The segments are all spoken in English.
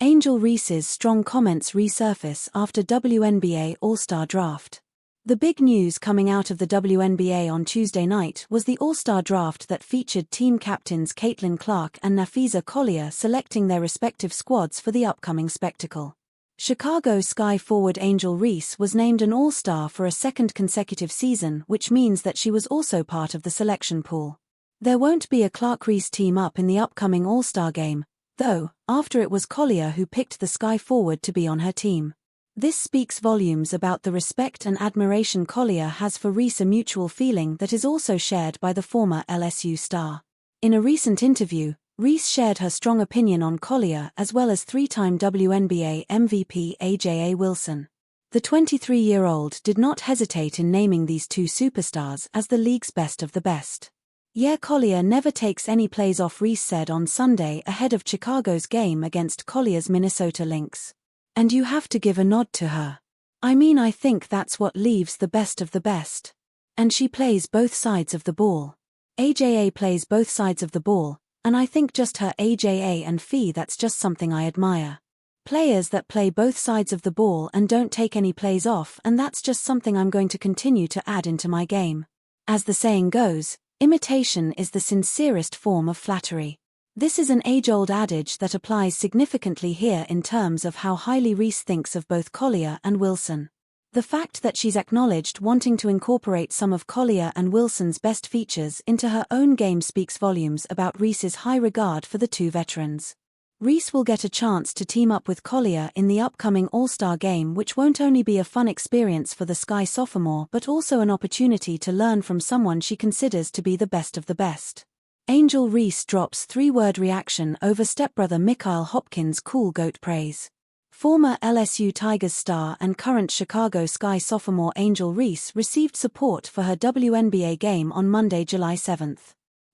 Angel Reese's strong comments resurface after WNBA All-Star Draft. The big news coming out of the WNBA on Tuesday night was the All-Star Draft that featured team captains Caitlin Clark and Napheesa Collier selecting their respective squads for the upcoming spectacle. Chicago Sky forward Angel Reese was named an All-Star for a second consecutive season, which means that she was also part of the selection pool. There won't be a Clark-Reese team-up in the upcoming All-Star game, though, after it was Collier who picked the Sky forward to be on her team. This speaks volumes about the respect and admiration Collier has for Reese, a mutual feeling that is also shared by the former LSU star. In a recent interview, Reese shared her strong opinion on Collier as well as three-time WNBA MVP AJA Wilson. The 23-year-old did not hesitate in naming these two superstars as the league's best of the best. "Yeah, Collier never takes any plays off," Reese said on Sunday ahead of Chicago's game against Collier's Minnesota Lynx. "And you have to give a nod to her. I mean, I think that's what leaves the best of the best. And she plays both sides of the ball. AJA plays both sides of the ball, and I think just her AJA and Fee, that's just something I admire. Players that play both sides of the ball and don't take any plays off, and that's just something I'm going to continue to add into my game. As the saying goes, imitation is the sincerest form of flattery." This is an age-old adage that applies significantly here in terms of how highly Reese thinks of both Collier and Wilson. The fact that she's acknowledged wanting to incorporate some of Collier and Wilson's best features into her own game speaks volumes about Reese's high regard for the two veterans. Reese will get a chance to team up with Collier in the upcoming All-Star game, which won't only be a fun experience for the Sky sophomore but also an opportunity to learn from someone she considers to be the best of the best. Angel Reese drops three-word reaction over stepbrother Mikhail Hopkins' cool goat praise. Former LSU Tigers star and current Chicago Sky sophomore Angel Reese received support for her WNBA game on Monday, July 7.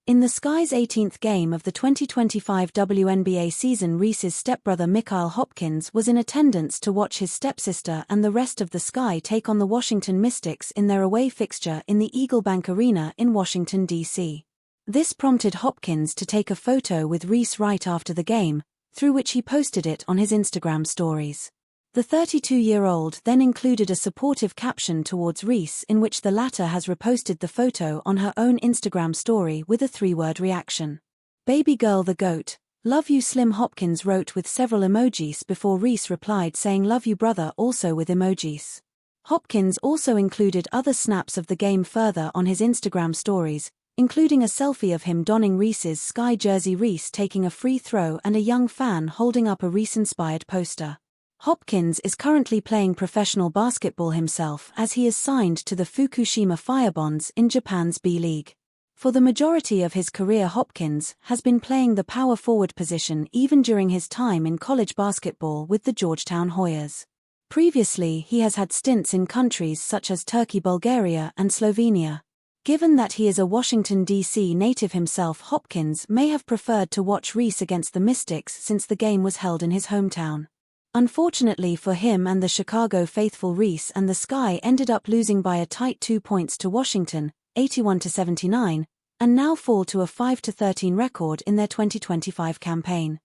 In the Sky's 18th game of the 2025 WNBA season, Reese's stepbrother Mikhail Hopkins was in attendance to watch his stepsister and the rest of the Sky take on the Washington Mystics in their away fixture in the Eagle Bank Arena in Washington, D.C. This prompted Hopkins to take a photo with Reese right after the game, through which he posted it on his Instagram stories. The 32-year-old then included a supportive caption towards Reese in which the latter has reposted the photo on her own Instagram story with a three-word reaction. "Baby girl the GOAT, love you Slim," Hopkins wrote with several emojis before Reese replied saying "love you brother," also with emojis. Hopkins also included other snaps of the game further on his Instagram stories, including a selfie of him donning Reese's Sky jersey, Reese taking a free throw, and a young fan holding up a Reese-inspired poster. Hopkins is currently playing professional basketball himself as he is signed to the Fukushima Firebonds in Japan's B-League. For the majority of his career, Hopkins has been playing the power forward position even during his time in college basketball with the Georgetown Hoyas. Previously, he has had stints in countries such as Turkey, Bulgaria, and Slovenia. Given that he is a Washington, D.C. native himself, Hopkins may have preferred to watch Reese against the Mystics since the game was held in his hometown. Unfortunately for him and the Chicago faithful, Reese and the Sky ended up losing by a tight 2 points to Washington, 81-79, and now fall to a 5-13 record in their 2025 campaign.